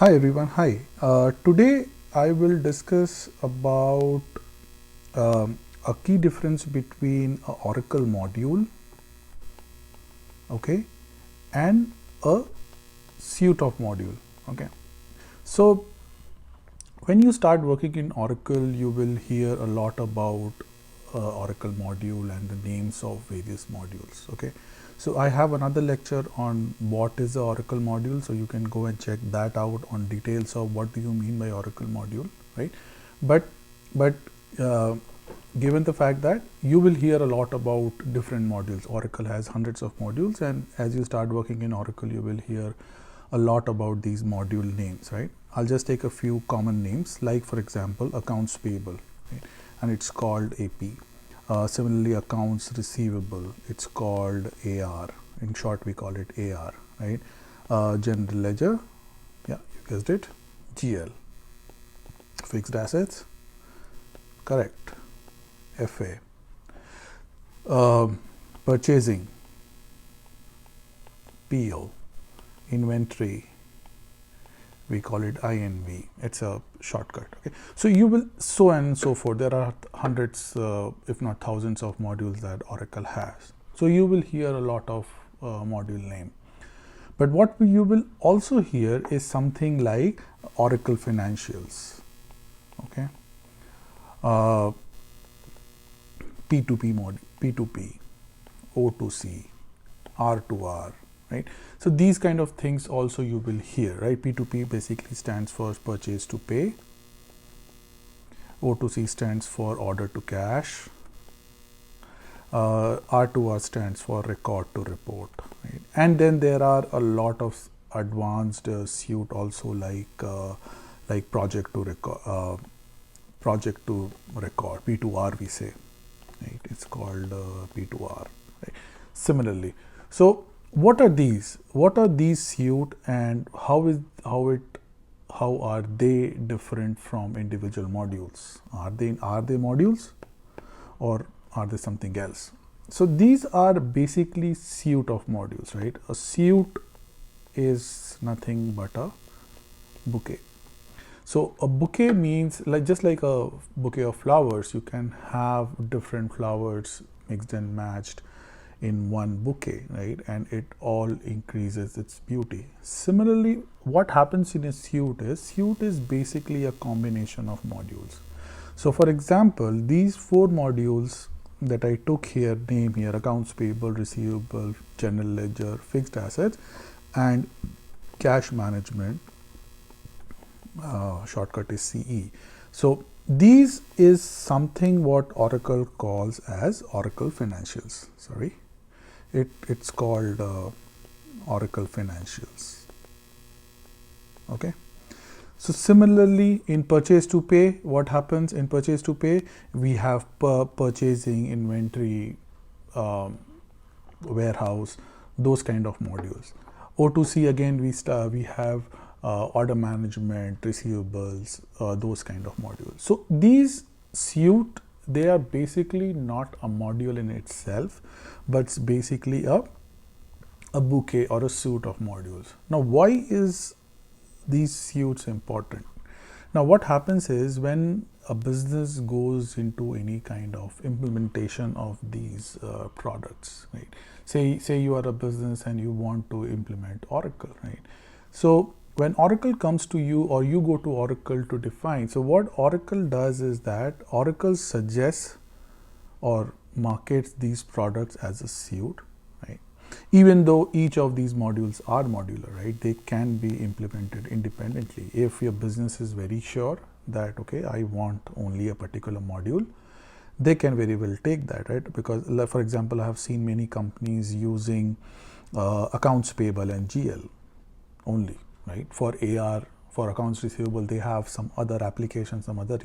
Hi everyone, hi. Today I will discuss about a key difference between a Oracle module, okay, and a suite of module, okay. So when you start working in Oracle, you will hear a lot about Oracle module and the names of various modules, okay. So I have another lecture on what is the Oracle module, so you can go and check that out on details of what do you mean by Oracle module, right? But but uh, given the fact that you will hear a lot about different modules, Oracle has hundreds of modules, and as you start working in Oracle, you will hear a lot about these module names, right? I'll just take a few common names, like for example, accounts payable, right? And it's called AP. Similarly, accounts receivable, it's called AR. In short, we call it AR, right? General ledger, yeah, you guessed it, GL. Fixed assets, correct, FA. Purchasing, PO. Inventory, we call it INV. It's a shortcut. Okay, so you will so on and so forth. There are hundreds, if not thousands, of modules that Oracle has. So you will hear a lot of module name. But what you will also hear is something like Oracle Financials. Okay, P2P module, P2P, O2C, R2R, right? So these kind of things also you will hear, right? P2P basically stands for purchase to pay. O2C stands for order to cash. R2R stands for record to report, right? And then there are a lot of advanced suite also like project to record, P2R we say, right? It's called P2R, right? Similarly, so what are these? What are these suite, and how are they different from individual modules? Are they modules, or are they something else? So these are basically suite of modules, right? A suite is nothing but a bouquet. So a bouquet means like just like a bouquet of flowers, you can have different flowers mixed and matched in one bouquet, right? And it all increases its beauty. Similarly, what happens in a suite is basically a combination of modules. So for example, these four modules that I took here, name here, accounts payable, receivable, general ledger, fixed assets, and cash management, shortcut is CE. So these is something what Oracle calls as Oracle Financials. Sorry, it's called Oracle Financials. Okay. So similarly, in purchase to pay, what happens in purchase to pay? We have purchasing, inventory, warehouse, those kind of modules. O2C again, we have order management, receivables, those kind of modules. So these suite, they are basically not a module in itself, but it's basically a bouquet or a suite of modules. Now, why is these suites important? Now, what happens is when a business goes into any kind of implementation of these products, right? Say you are a business and you want to implement Oracle, right? So when Oracle comes to you, or you go to Oracle to define, so what Oracle does is that Oracle suggests or markets these products as a suite, right? Even though each of these modules are modular, right? They can be implemented independently. If your business is very sure that, okay, I want only a particular module, they can very well take that, right? Because, for example, I have seen many companies using accounts payable and GL only, right? For AR, for accounts receivable, they have some other application, some other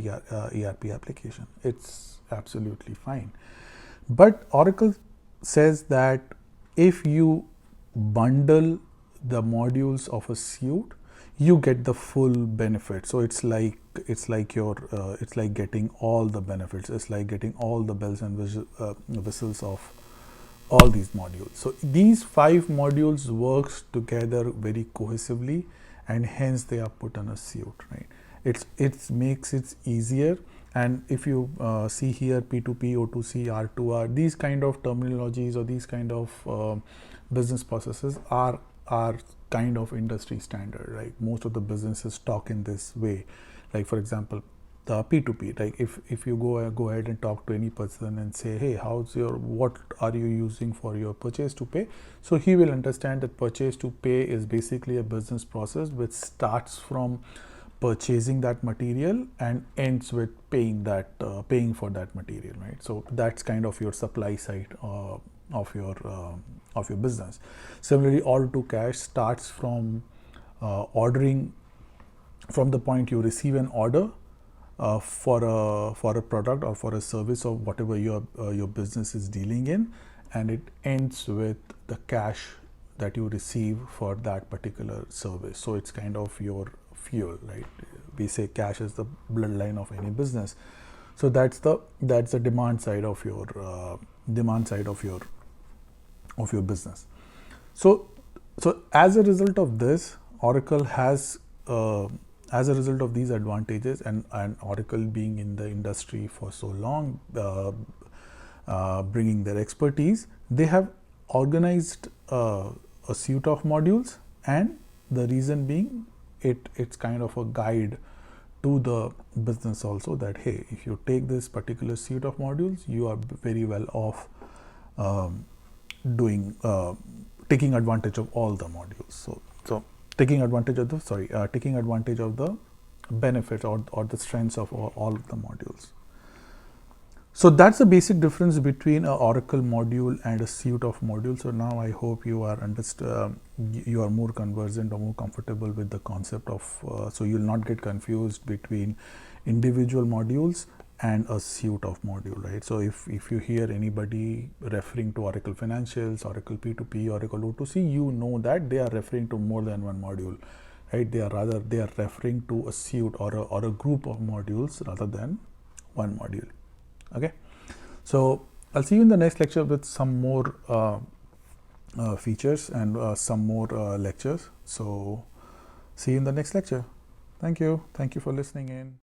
ERP application. It's absolutely fine. But Oracle says that if you bundle the modules of a suite, you get the full benefit. So it's like it's like getting all the benefits. It's like getting all the bells and whistles of all these modules. So these 5 modules works together very cohesively, and hence they are put on a suite, right? It makes it easier. And if you see here, P2P, O2C, R2R, these kind of terminologies or these kind of business processes are kind of industry standard, right? Most of the businesses talk in this way. Like for example, the P2P, like if you go ahead and talk to any person and say, hey, what are you using for your purchase to pay? So he will understand that purchase to pay is basically a business process which starts from purchasing that material and ends with paying for that material, right? So that's kind of your supply side of your business. Similarly, order to cash starts from ordering, from the point you receive an order for a product or for a service or whatever your business is dealing in, and it ends with the cash that you receive for that particular service. So it's kind of your fuel, right? We say cash is the bloodline of any business. So that's the demand side of your business. So as a result of this, Oracle has as a result of these advantages, and Oracle being in the industry for so long, bringing their expertise, they have organized a suite of modules, and the reason being it's kind of a guide to the business also, that hey, if you take this particular suite of modules, you are very well off taking advantage of all the modules. So taking advantage of the benefits or the strengths of all of the modules. So that's the basic difference between an Oracle module and a suite of modules. So now I hope you are you are more conversant or more comfortable with the concept of, so you'll not get confused between individual modules and a suite of module, right? So if you hear anybody referring to Oracle Financials, Oracle P2P, Oracle O2C, you know that they are referring to more than one module, right? They are referring to a suite or a group of modules rather than one module. Okay, so I'll see you in the next lecture with some more features and some more lectures. So see you in the next lecture. Thank you for listening in.